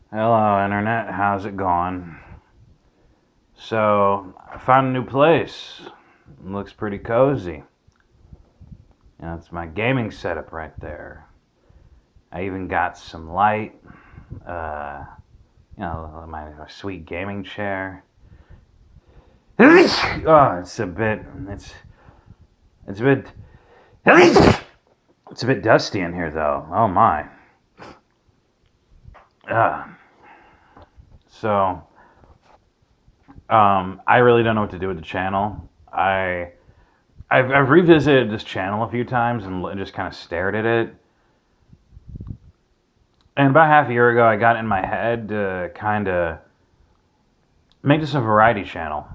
Hello, Internet. How's it going? So, I found a new place. It looks pretty cozy. It's my gaming setup right there. I even got some light. Uh, my sweet gaming chair. Oh, it's a bit, it's a bit dusty in here though. Oh my. Uh, so, I really don't know what to do with the channel. I've revisited this channel a few times and just kind of stared at it. And about half a year ago, I got in my head to kind of make this a variety channel.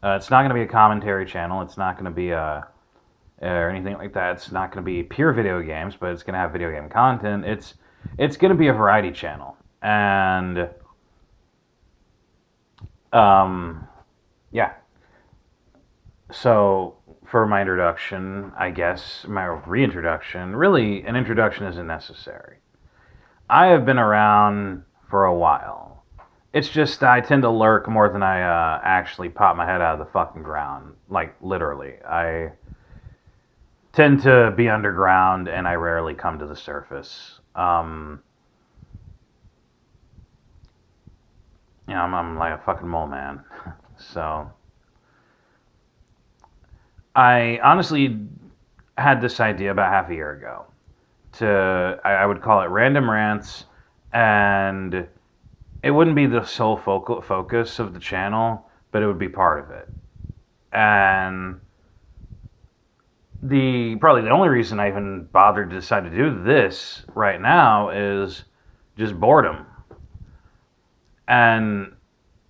It's not going to be a commentary channel. It's not going to be or anything like that. It's not going to be pure video games, but it's going to have video game content. It's going to be a variety channel, and yeah. So for my introduction, I guess my reintroduction. Really, an introduction isn't necessary. I have been around for a while. It's just I tend to lurk more than I actually pop my head out of the fucking ground. Like, literally. I tend to be underground and I rarely come to the surface. I'm like a fucking mole man. So, I honestly had this idea about half a year ago. I would call it random rants, and it wouldn't be the sole focus of the channel, but it would be part of it. And probably the only reason I even bothered to decide to do this right now is just boredom. And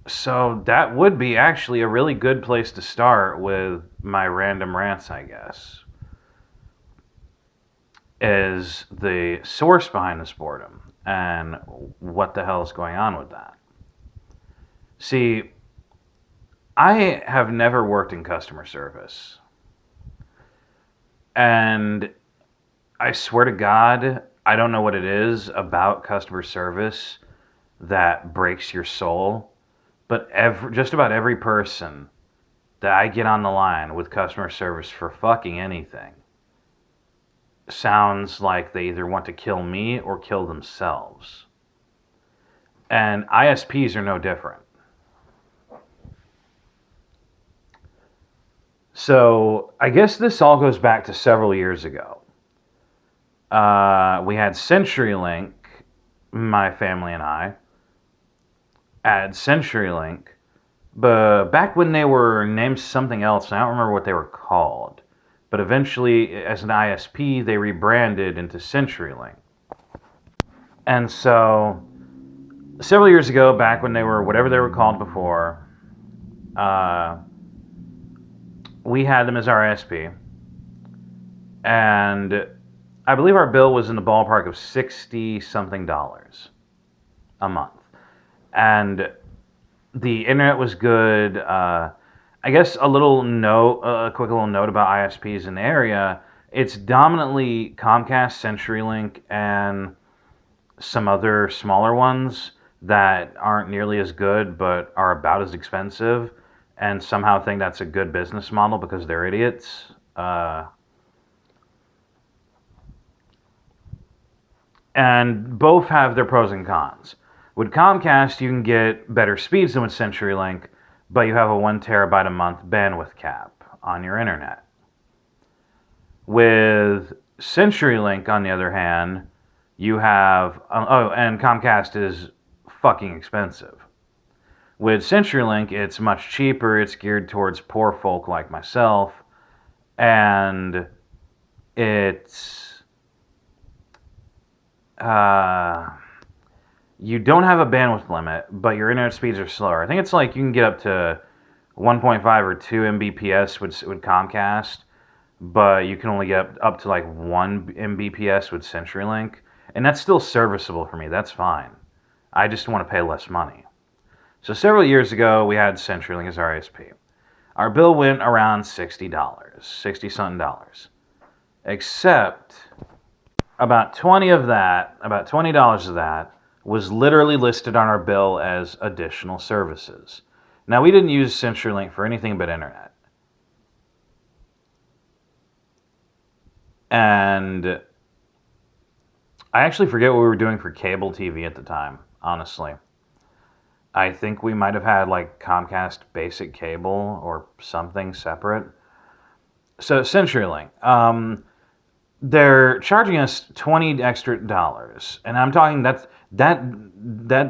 so that would be actually a really good place to start with my random rants, I guess. Is the source behind this boredom and what the hell is going on with that. See, I have never worked in customer service. And I swear to God, I don't know what it is about customer service that breaks your soul, but just about every person that I get on the line with customer service for fucking anything sounds like they either want to kill me or kill themselves. And ISPs are no different. So I guess this all goes back to several years ago. We had CenturyLink, my family and I had CenturyLink, but back when they were named something else, I don't remember what they were called. But eventually, as an ISP, they rebranded into CenturyLink. And so, several years ago, back when they were whatever they were called before, we had them as our ISP. And I believe our bill was in the ballpark of $60-something a month. And the internet was good. I guess a quick little note about ISPs in the area. It's dominantly Comcast, CenturyLink, and some other smaller ones that aren't nearly as good but are about as expensive, and somehow think that's a good business model because they're idiots. And both have their pros and cons. With Comcast, you can get better speeds than with CenturyLink, but you have a 1 terabyte a month bandwidth cap on your internet. With CenturyLink, on the other hand, you have... and Comcast is fucking expensive. With CenturyLink, it's much cheaper. It's geared towards poor folk like myself. And it's... you don't have a bandwidth limit, but your internet speeds are slower. I think it's like you can get up to 1.5 or 2 Mbps with Comcast, but you can only get up to like 1 Mbps with CenturyLink, and that's still serviceable for me. That's fine. I just want to pay less money. So several years ago, we had CenturyLink as our ISP. Our bill went around $60, $60-something. Except about $20 of that was literally listed on our bill as additional services. Now, we didn't use CenturyLink for anything but internet. And I actually forget what we were doing for cable TV at the time, honestly. I think we might have had like Comcast basic cable or something separate. So CenturyLink, they're charging us $20 extra, and I'm talking that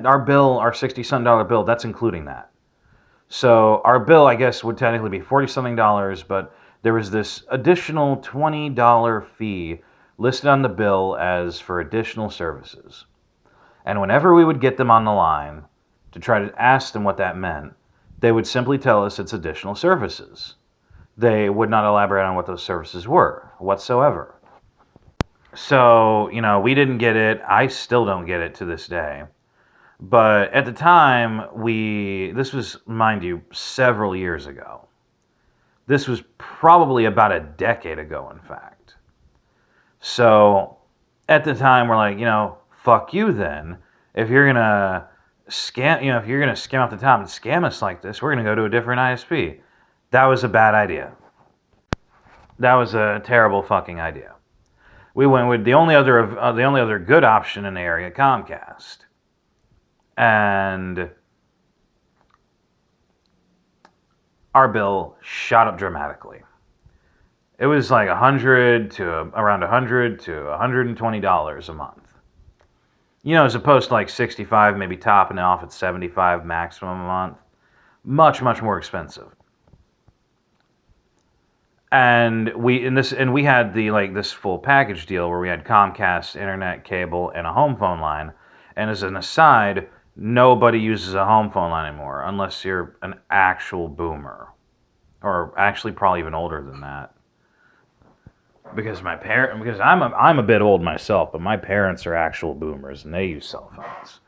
our bill, our $60-something bill, that's including that. So our bill, I guess, would technically be $40-something, but there was this additional $20 fee listed on the bill as for additional services. And whenever we would get them on the line to try to ask them what that meant, they would simply tell us it's additional services. They would not elaborate on what those services were whatsoever. So, we didn't get it. I still don't get it to this day. But at the time, this was, mind you, several years ago. This was probably about a decade ago, in fact. So at the time, we're like, fuck you then. If you're gonna scam off the top and scam us like this, we're gonna go to a different ISP. That was a bad idea. That was a terrible fucking idea. We went with the only other good option in the area, Comcast, and our bill shot up dramatically. It was like around $100 to $120 a month. As opposed to like $65, maybe topping off at $75 maximum a month. Much, much more expensive. And we had this full package deal where we had Comcast, internet, cable, and a home phone line. And as an aside, nobody uses a home phone line anymore unless you're an actual boomer, or actually probably even older than that. Because I'm a bit old myself, but my parents are actual boomers and they use cell phones.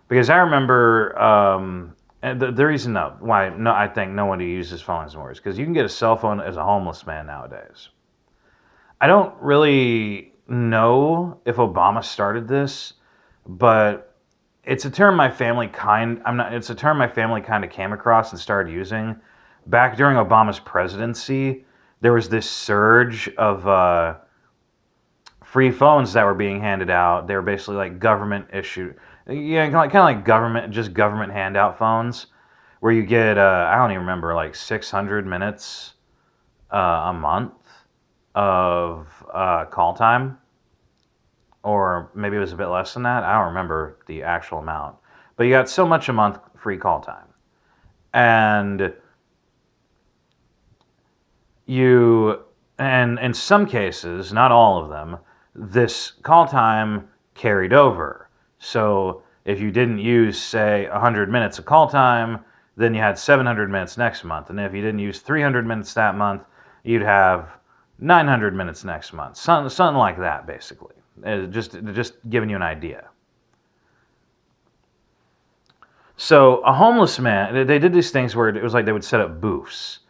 Because I remember, and the reason why I think nobody uses phones anymore is because you can get a cell phone as a homeless man nowadays. I don't really know if Obama started this, but it's a term my family kind of came across and started using. Back during Obama's presidency, there was this surge of free phones that were being handed out. They were basically like government issued, kind of like government handout phones, where you get I don't even remember, like 600 minutes a month of call time, or maybe it was a bit less than that. I don't remember the actual amount, but you got so much a month free call time, and in some cases, not all of them, this call time carried over. So if you didn't use, say, 100 minutes of call time, then you had 700 minutes next month. And if you didn't use 300 minutes that month, you'd have 900 minutes next month. Something like that, basically. Just giving you an idea. So a homeless man, they did these things where it was like they would set up booths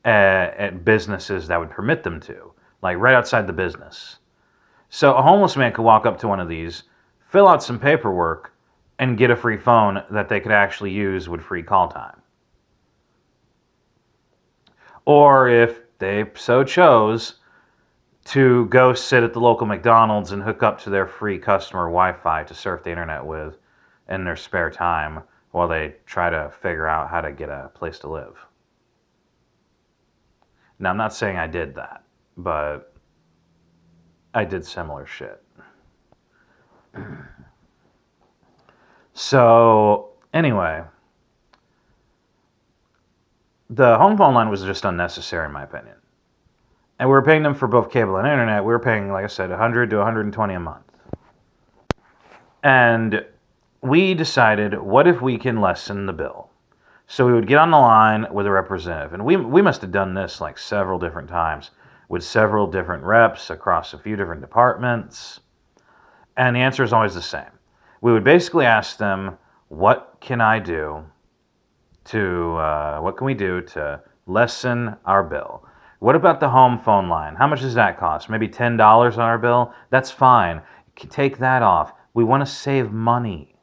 at businesses that would permit them to, like right outside the business. So a homeless man could walk up to one of these, fill out some paperwork, and get a free phone that they could actually use with free call time. Or if they so chose, to go sit at the local McDonald's and hook up to their free customer Wi-Fi to surf the internet with in their spare time while they try to figure out how to get a place to live. Now, I'm not saying I did that, but I did similar shit. So, anyway, the home phone line was just unnecessary, in my opinion. And we were paying them for both cable and internet. We were paying, like I said, $100 to $120 a month. And we decided, what if we can lessen the bill? So we would get on the line with a representative. And we must have done this like several different times with several different reps across a few different departments. And the answer is always the same. We would basically ask them, what can we do to lessen our bill? What about the home phone line? How much does that cost? Maybe $10 on our bill? That's fine. take that off. We want to save money.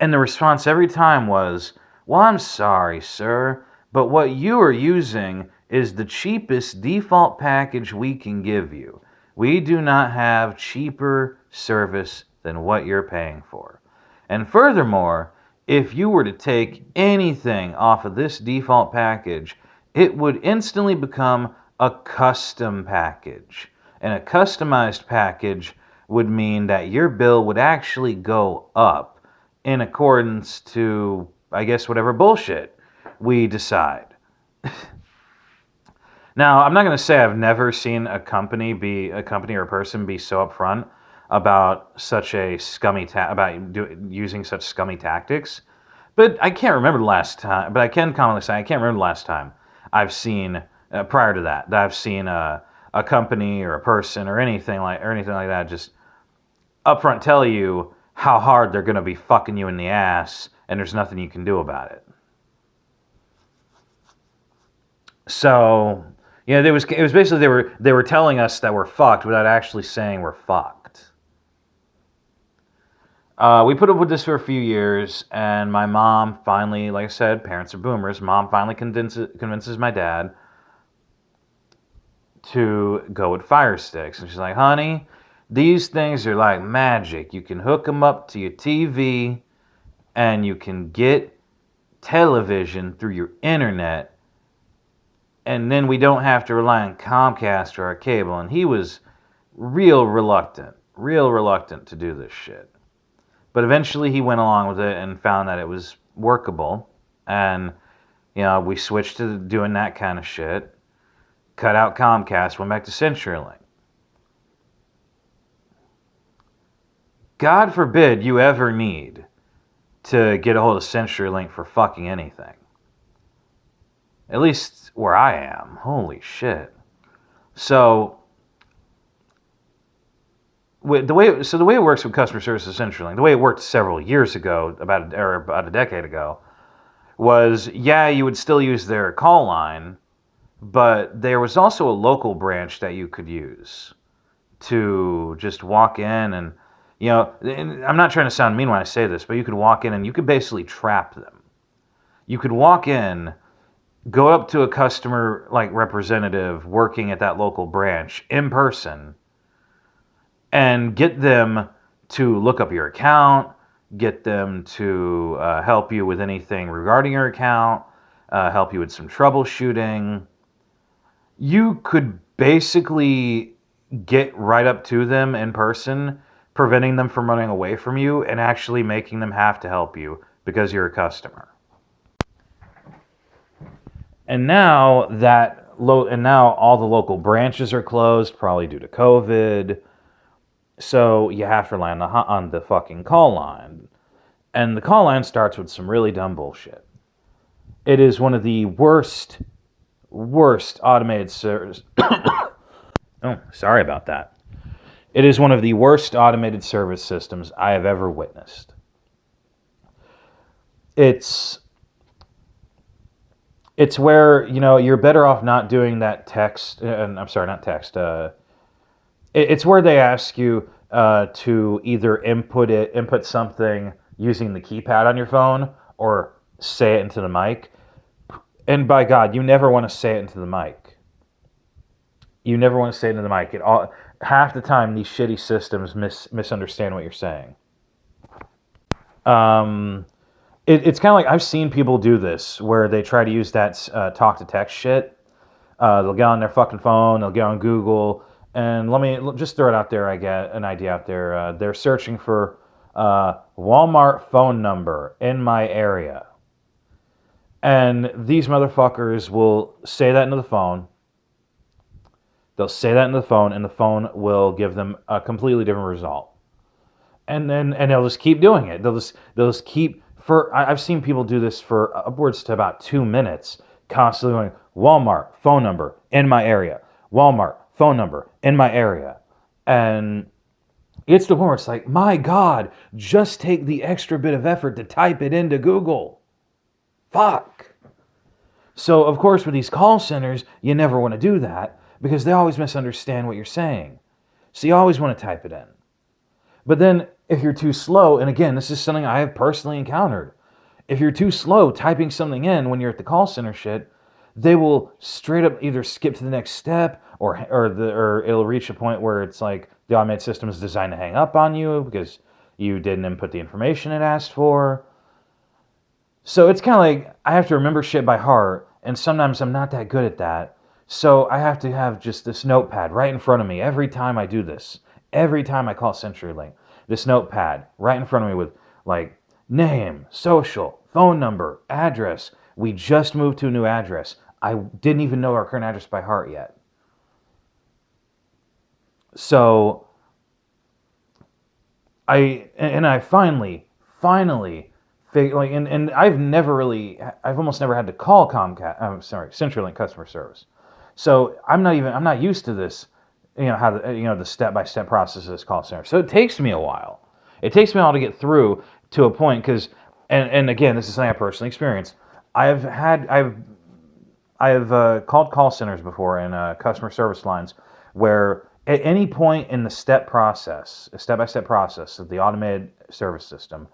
And the response every time was, well, I'm sorry, sir, but what you are using is the cheapest default package we can give you. We do not have cheaper service than what you're paying for. And furthermore, if you were to take anything off of this default package, it would instantly become a custom package. And a customized package would mean that your bill would actually go up in accordance to, I guess, whatever bullshit we decide. Now, I'm not going to say I've never seen a company or a person be so upfront about such a using such scummy tactics, but I can't remember the last time. But I can commonly say I can't remember the last time I've seen prior to that I've seen a company or a person or anything like that just upfront tell you how hard they're going to be fucking you in the ass, and there's nothing you can do about it. So, it was basically they were telling us that we're fucked without actually saying we're fucked. We put up with this for a few years, and my mom finally, like I said, parents are boomers. Mom finally convinces my dad to go with Fire Sticks, and she's like, "Honey, these things are like magic. You can hook them up to your TV, and you can get television through your internet. And then we don't have to rely on Comcast or our cable." And he was real reluctant to do this shit. But eventually he went along with it and found that it was workable. And, we switched to doing that kind of shit. Cut out Comcast, went back to CenturyLink. God forbid you ever need to get a hold of CenturyLink for fucking anything. At least where I am. Holy shit. So the way it works with customer service at CenturyLink, the way it worked several years ago, about a decade ago, was you would still use their call line, but there was also a local branch that you could use to just walk in and I'm not trying to sound mean when I say this, but you could walk in and you could basically trap them. You could walk in, go up to a customer representative working at that local branch in person and get them to look up your account, get them to help you with anything regarding your account, help you with some troubleshooting. You could basically get right up to them in person, preventing them from running away from you and actually making them have to help you because you're a customer. And now all the local branches are closed, probably due to COVID. So you have to rely on the fucking call line. And the call line starts with some really dumb bullshit. It is one of the worst automated service. Oh, sorry about that. It is one of the worst automated service systems I have ever witnessed. It's where, you're better off not doing that text. I'm sorry, not text. It's where they ask you to either input something using the keypad on your phone or say it into the mic. And by God, you never want to say it into the mic. Half the time, these shitty systems misunderstand what you're saying. It's kind of like I've seen people do this where they try to use that talk to text shit. They'll get on their fucking phone, they'll get on Google, and let me just throw it out there. I get an idea out there. They're searching for Walmart phone number in my area. And these motherfuckers will say that into the phone. They'll say that into the phone, and the phone will give them a completely different result. And they'll just keep doing it. They'll just keep I've seen people do this for upwards to about 2 minutes, constantly going, Walmart phone number in my area. Walmart phone number in my area. And it's the point where it's like, my God, just take the extra bit of effort to type it into Google. Fuck. So, of course, with these call centers, you never want to do that because they always misunderstand what you're saying. So you always want to type it in. But then if you're too slow, and again, this is something I have personally encountered. If you're too slow typing something in when you're at the call center shit, they will straight up either skip to the next step or it'll reach a point where it's like the automated system is designed to hang up on you because you didn't input the information it asked for. So it's kind of like I have to remember shit by heart, and sometimes I'm not that good at that. So I have to have just this notepad right in front of me every time I do this. Every time I call CenturyLink, this notepad right in front of me with like name, social, phone number, address. We just moved to a new address. I didn't even know our current address by heart yet. So I finally like, and I've almost never had to call CenturyLink customer service. So I'm not used to this, how the step-by-step process of this call center. So it takes me a while. It takes me a while to get through to a point because, and again, this is something I personally experienced. I've called call centers before and customer service lines where at any point in the step-by-step process of the automated service system,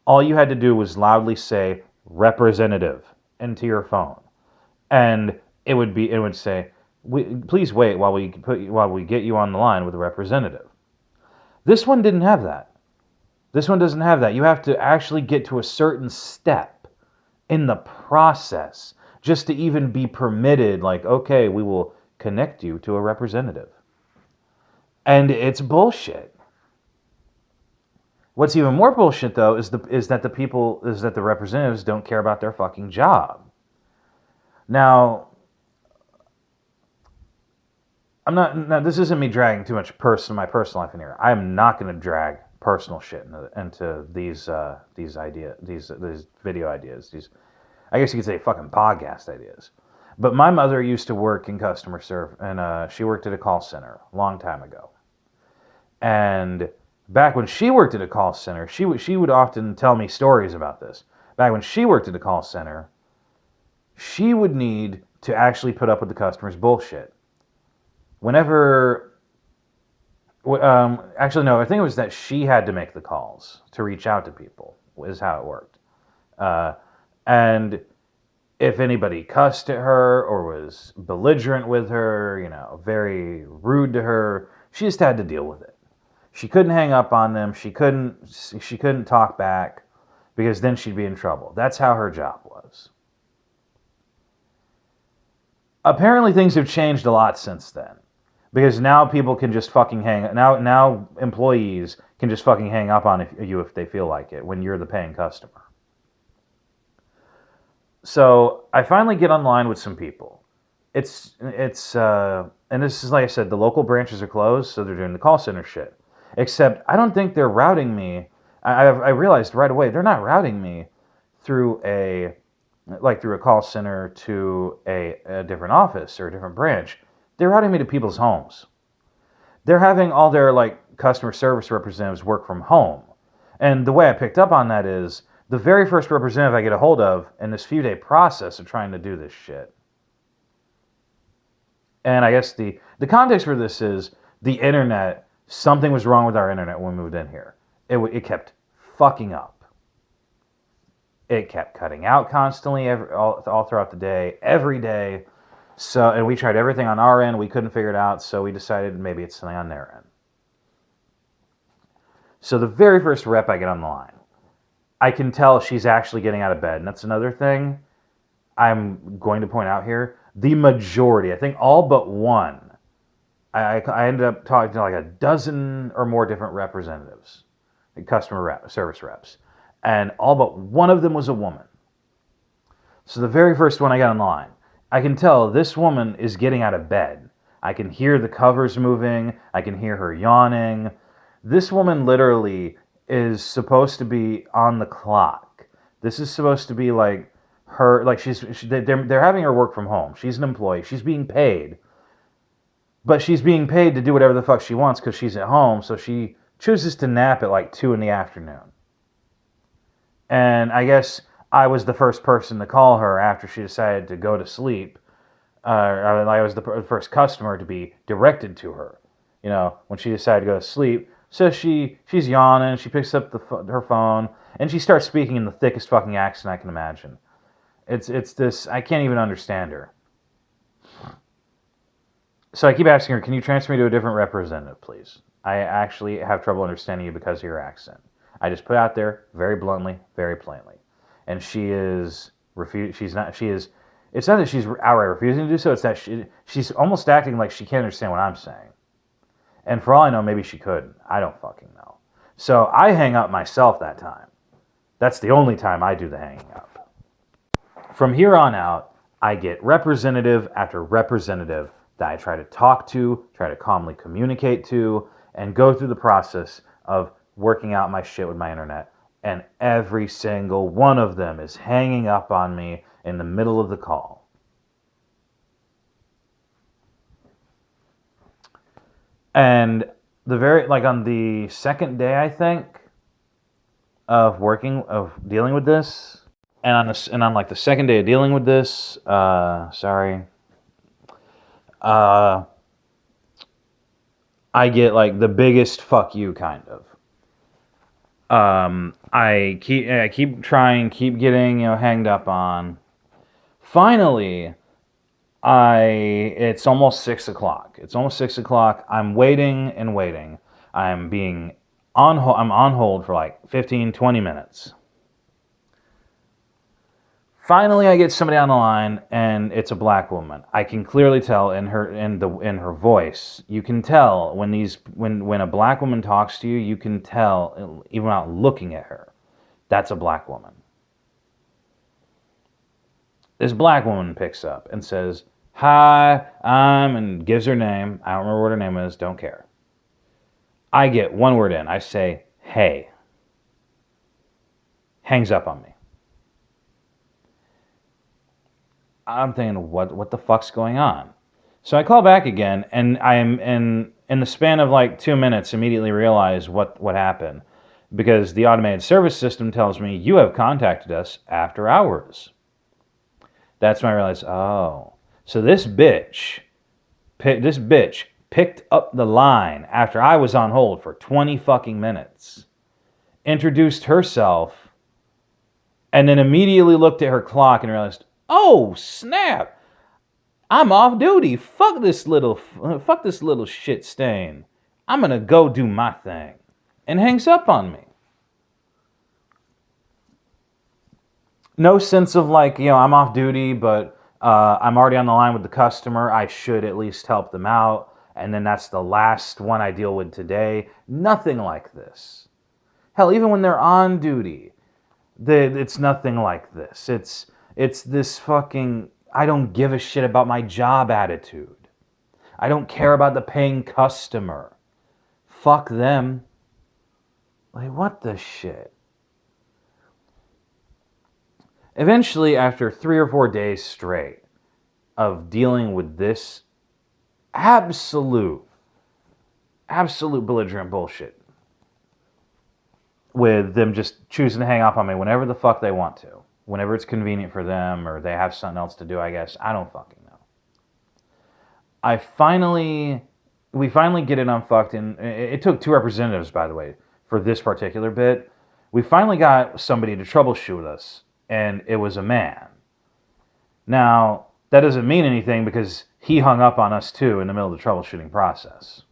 all you had to do was loudly say representative into your phone, and it would say, please wait while we get you on the line with a representative. This one didn't have that. This one doesn't have that. You have to actually get to a certain step in the process just to even be permitted, like, okay, we will connect you to a representative. And it's bullshit. What's even more bullshit, though, is that the representatives don't care about their fucking job. Now, this isn't me dragging too much my personal life in here. I am not going to drag personal shit into these video ideas. I guess you could say fucking podcast ideas. But my mother used to work in customer service, and she worked at a call center a long time ago. And back when she worked at a call center, she would often tell me stories about this. Back when she worked at a call center, she would need to actually put up with the customer's bullshit. Actually, no, I think it was that she had to make the calls to reach out to people, is how it worked. And if anybody cussed at her or was belligerent with her, very rude to her, she just had to deal with it. She couldn't hang up on them. She couldn't talk back because then she'd be in trouble. That's how her job was. Apparently things have changed a lot since then. Because now people can just fucking now employees can just fucking hang up on you if they feel like it when you're the paying customer. So I finally get online with some people. And this is, like I said, the local branches are closed, so they're doing the call center shit. Except I don't think they're routing me. I realized right away they're not routing me through a call center to a different office or a different branch. They're routing me to people's homes. They're having all their customer service representatives work from home. And the way I picked up on that is the very first representative I get a hold of in this few-day process of trying to do this shit. And I guess the context for this is the internet. Something was wrong with our internet when we moved in here. It kept fucking up. It kept cutting out constantly all throughout the day, every day. So, and we tried everything on our end. We couldn't figure it out, so we decided maybe it's something on their end. So the very first rep I get on the line, I can tell she's actually getting out of bed. And that's another thing I'm going to point out here. The majority, I think all but one, I ended up talking to like a dozen or more different representatives, service reps. And all but one of them was a woman. So the very first one I got on the line, I can tell this woman is getting out of bed. I can hear the covers moving. I can hear her yawning. This woman literally is supposed to be on the clock. This is supposed to be like her, like they're having her work from home. She's an employee. She's being paid. But she's being paid to do whatever the fuck she wants because she's at home. So she chooses to nap at like 2 p.m. And I guess I was the first person to call her after she decided to go to sleep. I was the first customer to be directed to her. When she decided to go to sleep, So she's yawning. She picks up her phone and she starts speaking in the thickest fucking accent I can imagine. It's this, I can't even understand her. So I keep asking her, can you transfer me to a different representative, please? I actually have trouble understanding you because of your accent. I just put out there very bluntly, very plainly. And she is she's not she is it's not that she's outright refusing to do so, it's that she's almost acting like she can't understand what I'm saying. And for all I know, maybe she couldn't. I don't fucking know. So I hang up myself that time. That's the only time I do the hanging up. From here on out, I get representative after representative that I try to talk to, try to calmly communicate to, and go through the process of working out my shit with my internet. And every single one of them is hanging up on me in the middle of the call. And on the second day, I think, of dealing with this, and on like the second day of dealing with this, I get like the biggest fuck you kind of. I keep trying, keep getting hanged up on. Finally, it's almost 6 o'clock. It's almost 6 o'clock. I'm waiting and waiting. I'm on hold for like 15, 20 minutes. Finally, I get somebody on the line, and it's a black woman. I can clearly tell in her voice. You can tell when a black woman talks to you. You can tell even without looking at her. That's a black woman. This black woman picks up and says, "Hi, and gives her name. I don't remember what her name is. Don't care. I get one word in. I say, "Hey." Hangs up on me. I'm thinking, what the fuck's going on? So I call back again, and I am in the span of like 2 minutes immediately realize what happened, because the automated service system tells me you have contacted us after hours. That's when I realize, oh, so this bitch picked up the line after I was on hold for 20 fucking minutes, introduced herself, and then immediately looked at her clock and realized, oh, snap. I'm off duty. Fuck this little shit stain. I'm going to go do my thing. And hangs up on me. No sense of like, I'm off duty, but I'm already on the line with the customer. I should at least help them out. And then that's the last one I deal with today. Nothing like this. Hell, even when they're on duty, it's nothing like this. It's this fucking, I don't give a shit about my job attitude. I don't care about the paying customer. Fuck them. Like, what the shit? Eventually, after 3 or 4 days straight of dealing with this absolute belligerent bullshit, with them just choosing to hang up on me whenever the fuck they want to, whenever it's convenient for them, or they have something else to do, I guess. I don't fucking know. We finally get it unfucked, and it took 2 representatives, by the way, for this particular bit. We finally got somebody to troubleshoot us, and it was a man. Now, that doesn't mean anything because he hung up on us too in the middle of the troubleshooting process.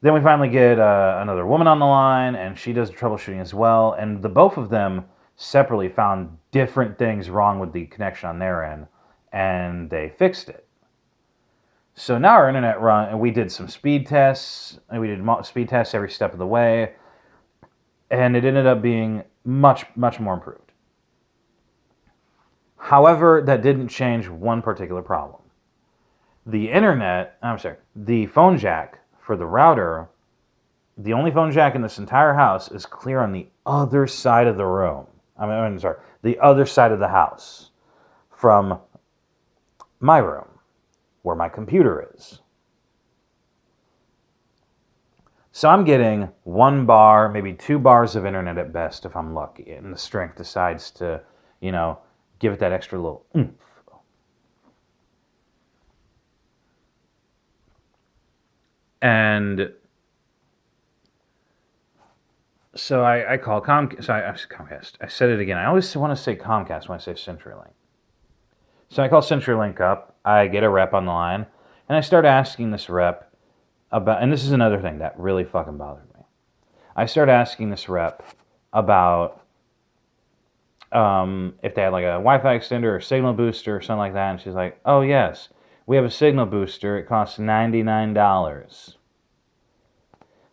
Then we finally get another woman on the line, and she does the troubleshooting as well, and the both of them separately found different things wrong with the connection on their end, and they fixed it. So now our internet run, and we did some speed tests, and we did speed tests every step of the way, and it ended up being much, much more improved. However, that didn't change one particular problem. The phone jack for the router, the only phone jack in this entire house is clear on the other side of the room. The other side of the house from my room, where my computer is. So I'm getting 1 bar, maybe 2 bars of internet at best if I'm lucky, and the strength decides to, give it that extra little oomph. And So I call Comcast. So Comcast. I said it again. I always want to say Comcast when I say CenturyLink. So I call CenturyLink up. I get a rep on the line, and I start asking this rep about. And this is another thing that really fucking bothered me. I start asking this rep about if they had like a Wi-Fi extender or signal booster or something like that, and she's like, "Oh yes, we have a signal booster. It costs $99."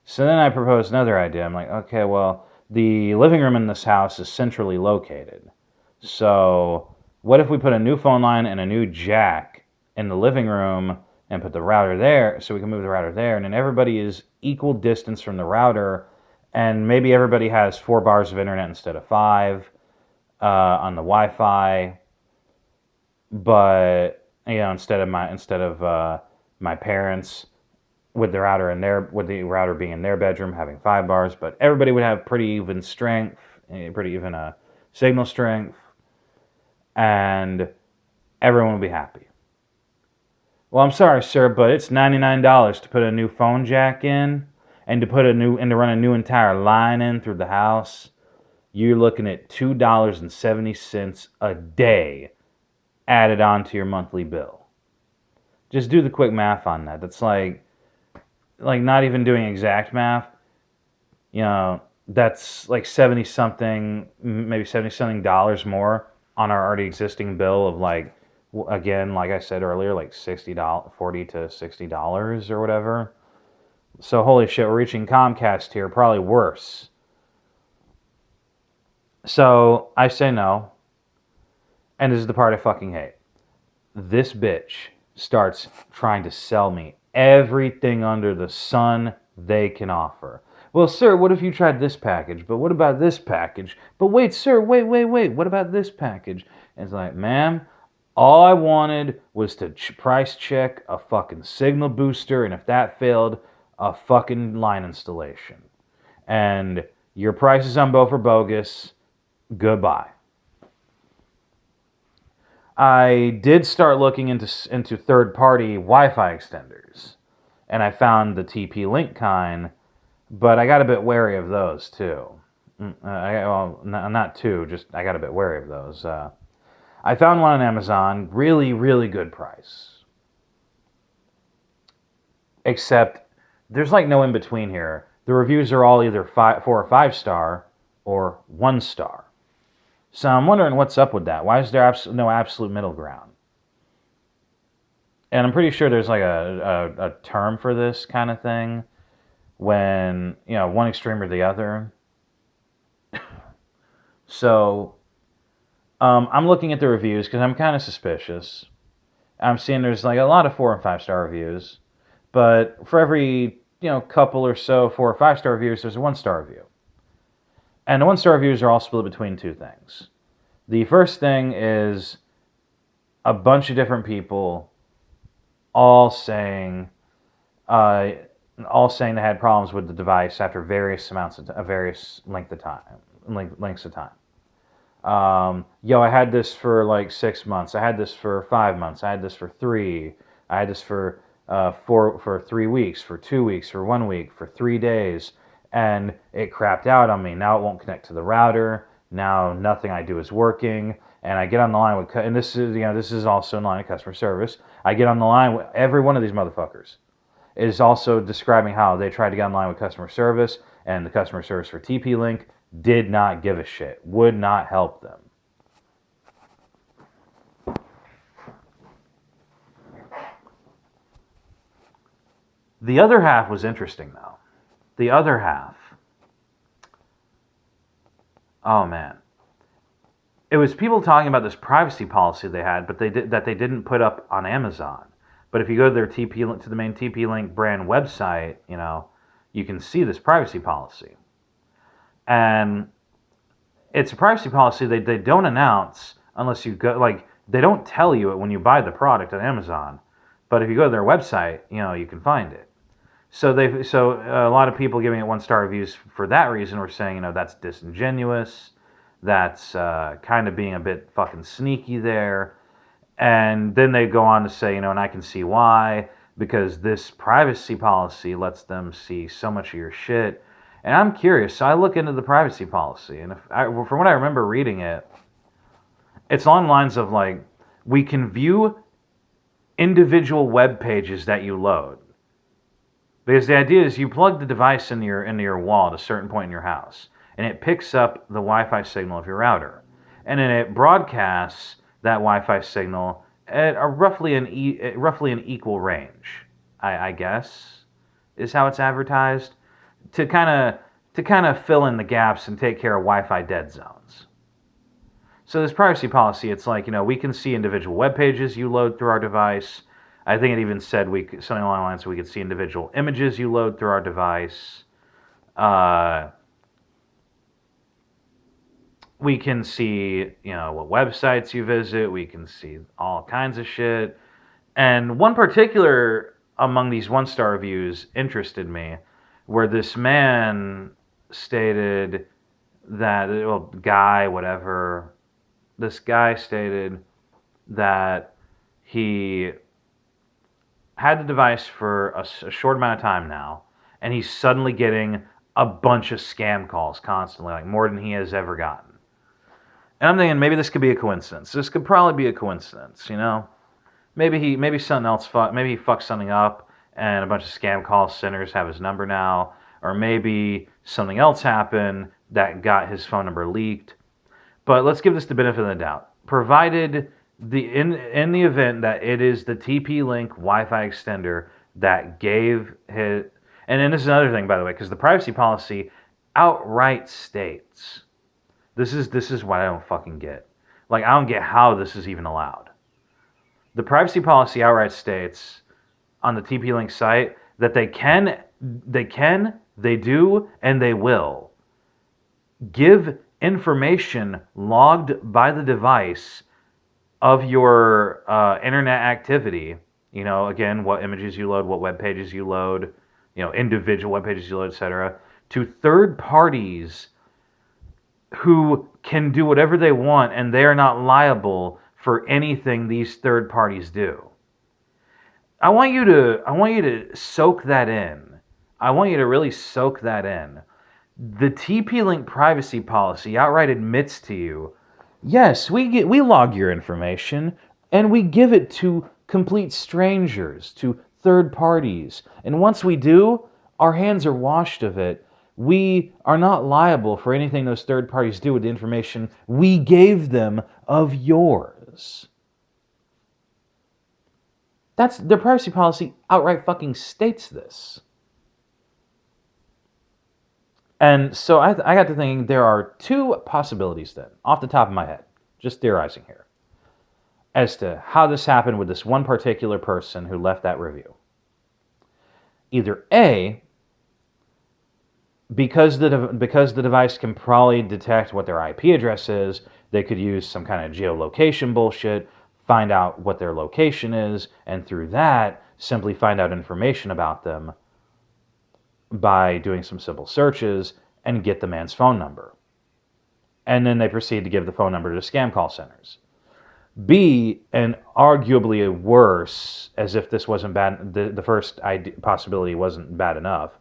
So then I proposed another idea. I'm like, okay, well, the living room in this house is centrally located. So what if we put a new phone line and a new jack in the living room and put the router there so we can move the router there, and then everybody is equal distance from the router, and maybe everybody has 4 bars of internet instead of 5 on the Wi-Fi, but instead of my parents with the router with the router being in their bedroom having 5 bars, but everybody would have pretty even strength, pretty even signal strength, and everyone would be happy. Well, I'm sorry, sir, but it's $99 to put a new phone jack in and to run a new entire line in through the house. You're looking at $2.70 a day added onto your monthly bill. Just do the quick math on that. That's like not even doing exact math. That's like 70 something, maybe 70 something dollars more on our already existing bill of again, like I said earlier, like $60, $40 to $60 or whatever. So holy shit, we're reaching Comcast here, probably worse. So I say no, and this is the part I fucking hate. This bitch starts trying to sell me everything under the sun they can offer. Well, sir, what if you tried this package? But what about this package? But wait, sir, wait. What about this package? And it's like, ma'am, all I wanted was to price check a fucking signal booster, and if that failed, a fucking line installation. And your prices on both are bogus. Goodbye. I did start looking into third-party Wi-Fi extenders, and I found the TP-Link kind, but I got a bit wary of those too. Not two, just I got a bit wary of those. I found one on Amazon, really, really good price. Except there's like no in between here. The reviews are all either 4 or 5 star or 1 star. So I'm wondering what's up with that. Why is there no absolute middle ground? And I'm pretty sure there's like a term for this kind of thing when, one extreme or the other. So I'm looking at the reviews because I'm kind of suspicious. I'm seeing there's like a lot of 4 and 5 star reviews, but for every couple or so 4 or 5 star reviews, there's a 1 star review. And the 1 star reviews are all split between 2 things. The first thing is a bunch of different people all saying they had problems with the device after various lengths of time. I had this for like 6 months. I had this for 5 months. I had this for 3. I had this for 3 weeks, for 2 weeks, for 1 week, for 3 days, and it crapped out on me. Now it won't connect to the router. Now nothing I do is working, and I get on the line with, and this is also in line of customer service. I get on the line with every one of these motherfuckers. It is also describing how they tried to get online with customer service, and the customer service for TP-Link did not give a shit, would not help them. The other half was interesting, though. The other half. Oh, man. It was people talking about this privacy policy they had, but they didn't put up on Amazon. But if you go to their to the main TP-Link brand website, you can see this privacy policy. And it's a privacy policy they don't announce unless you go, they don't tell you it when you buy the product on Amazon. But if you go to their website, you can find it. So a lot of people giving it 1 star reviews for that reason were saying, that's disingenuous. That's kind of being a bit fucking sneaky there. And then they go on to say, and I can see why, because this privacy policy lets them see so much of your shit. And I'm curious, so I look into the privacy policy, and from what I remember reading it, it's along the lines of like, we can view individual web pages that you load. Because the idea is you plug the device into your wall at a certain point in your house, and it picks up the Wi-Fi signal of your router, and then it broadcasts that Wi-Fi signal at a roughly an equal range. I guess is how it's advertised, to kind of fill in the gaps and take care of Wi-Fi dead zones. So this privacy policy, it's like, we can see individual web pages you load through our device. I think it even said something along the lines of we could see individual images you load through our device. We can see, what websites you visit. We can see all kinds of shit. And one particular among these one-star reviews interested me, where this man stated that, this guy stated that he had the device for a short amount of time now, and he's suddenly getting a bunch of scam calls constantly, like more than he has ever gotten. And I'm thinking maybe this could be a coincidence. This could probably be a coincidence, Maybe something else. Maybe he fucked something up, and a bunch of scam call centers have his number now, or maybe something else happened that got his phone number leaked. But let's give this the benefit of the doubt. Provided in the event that it is the TP-Link Wi-Fi extender that gave his, and then this is another thing, by the way, because the privacy policy outright states, this is what I don't fucking get. Like, I don't get how this is even allowed. The privacy policy outright states on the TP-Link site that they do, and they will give information logged by the device of your internet activity. Again, what images you load, what web pages you load, individual web pages you load, etc., to third parties who can do whatever they want, and they are not liable for anything these third parties do. I want you to soak that in. I want you to really soak that in. The TP-Link privacy policy outright admits to you, yes, we log your information and we give it to complete strangers, to third parties. And once we do, our hands are washed of it. We are not liable for anything those third parties do with the information we gave them of yours. Their privacy policy outright fucking states this. And so I got to thinking there are two possibilities then, off the top of my head, just theorizing here, as to how this happened with this one particular person who left that review. Either A, because the device can probably detect what their IP address is, they could use some kind of geolocation bullshit, find out what their location is, and through that, simply find out information about them by doing some simple searches and get the man's phone number. And then they proceed to give the phone number to scam call centers. B, and arguably worse, as if this wasn't bad, the first possibility wasn't bad enough,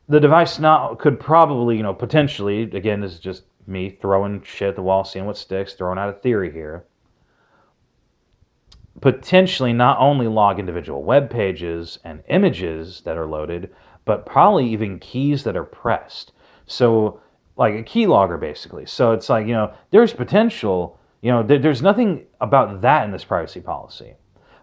the device could probably, potentially, again, this is just me throwing shit at the wall, seeing what sticks, throwing out a theory here, potentially not only log individual web pages and images that are loaded, but probably even keys that are pressed. So, like a keylogger, basically. So it's like, there's potential, there's nothing about that in this privacy policy.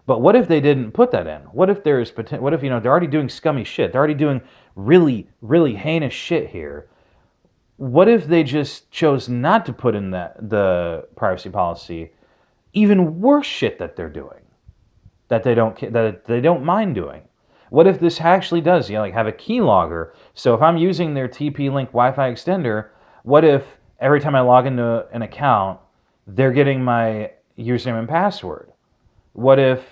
But what if they didn't put that in? What if they're already doing scummy shit? They're already doing really, really heinous shit here. What if they just chose not to put in the privacy policy even worse shit that they're doing, that they don't mind doing? What if this actually does, have a keylogger? So if I'm using their TP-Link Wi-Fi extender, what if every time I log into an account, they're getting my username and password? What if,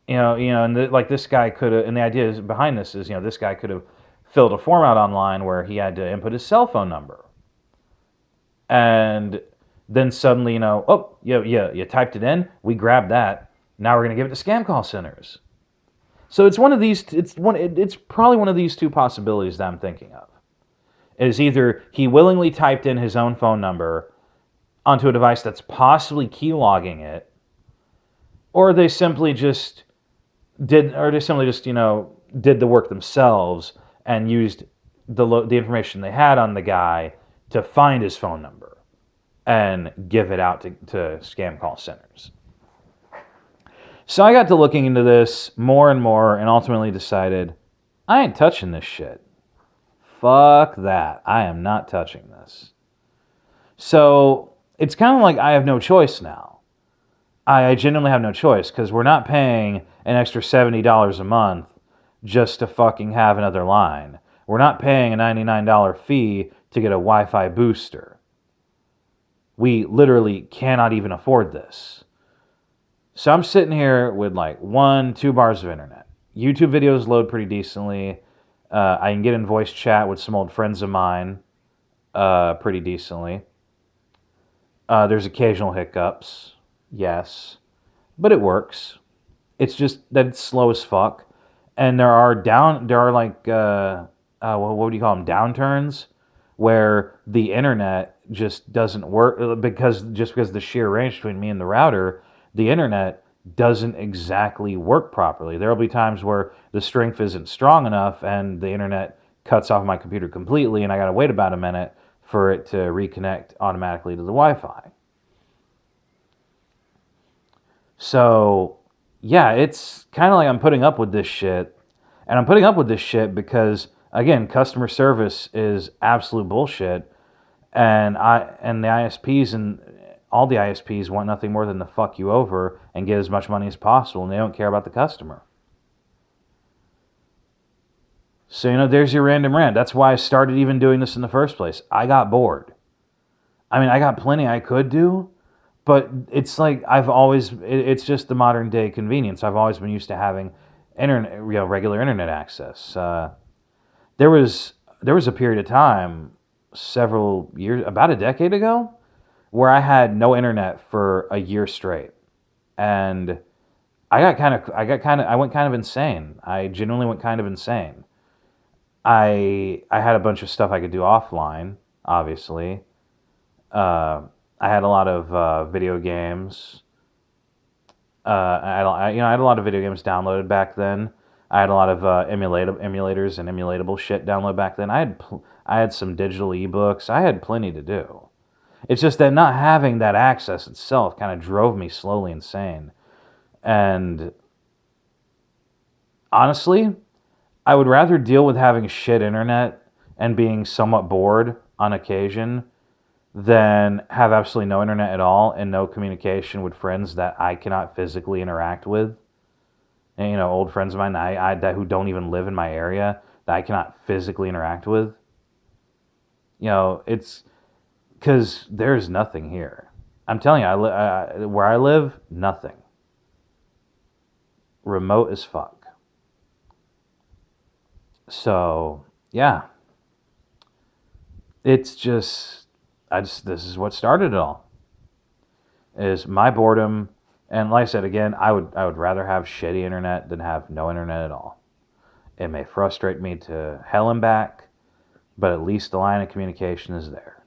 this guy could have, and the idea is behind this is, this guy could have filled a form out online where he had to input his cell phone number. And then suddenly, you typed it in, we grabbed that, now we're going to give it to scam call centers. So it's one of these. It's probably one of these two possibilities that I'm thinking of. is either he willingly typed in his own phone number onto a device that's possibly keylogging it, or they simply just did the work themselves and used the information they had on the guy to find his phone number and give it out to scam call centers. So I got to looking into this more and more and ultimately decided, I ain't touching this shit. Fuck that. I am not touching this. So it's kind of like I have no choice now. I genuinely have no choice because we're not paying an extra $70 a month just to fucking have another line. We're not paying a $99 fee to get a Wi-Fi booster. We literally cannot even afford this. So I'm sitting here with like 1-2 bars of internet. YouTube videos load pretty decently. I can get in voice chat with some old friends of mine pretty decently. There's occasional hiccups, yes, but it works. It's just that it's slow as fuck, and there are like what would you call them, downturns, where the internet just doesn't work because the sheer range between me and the router, the internet doesn't exactly work properly. There will be times where the strength isn't strong enough and the internet cuts off my computer completely, and I gotta wait about a minute for it to reconnect automatically to the Wi-Fi. So, yeah, it's kind of like I'm putting up with this shit. And I'm putting up with this shit because, again, customer service is absolute bullshit. And the ISPs and all the ISPs want nothing more than to fuck you over and get as much money as possible, and they don't care about the customer. So, there's your random rant. That's why I started even doing this in the first place. I got bored. I mean, I got plenty I could do, but it's like it's just the modern day convenience. I've always been used to having internet, regular internet access. There was a period of time, several years, about a decade ago, where I had no internet for a year straight, and I went kind of insane. I genuinely went kind of insane. I had a bunch of stuff I could do offline, obviously. I had a lot of video games. I had a lot of video games downloaded back then. I had a lot of emulators and emulatable shit downloaded back then. I had some digital ebooks. I had plenty to do. It's just that not having that access itself kind of drove me slowly insane. And honestly, I would rather deal with having shit internet and being somewhat bored on occasion than have absolutely no internet at all and no communication with friends that I cannot physically interact with. And, old friends of mine who don't even live in my area that I cannot physically interact with. It's because there's nothing here. I'm telling you, where I live, nothing. Remote as fuck. So, yeah. It's just, this is what started it all. Is my boredom, and like I said again, I would rather have shitty internet than have no internet at all. It may frustrate me to hell and back, but at least the line of communication is there.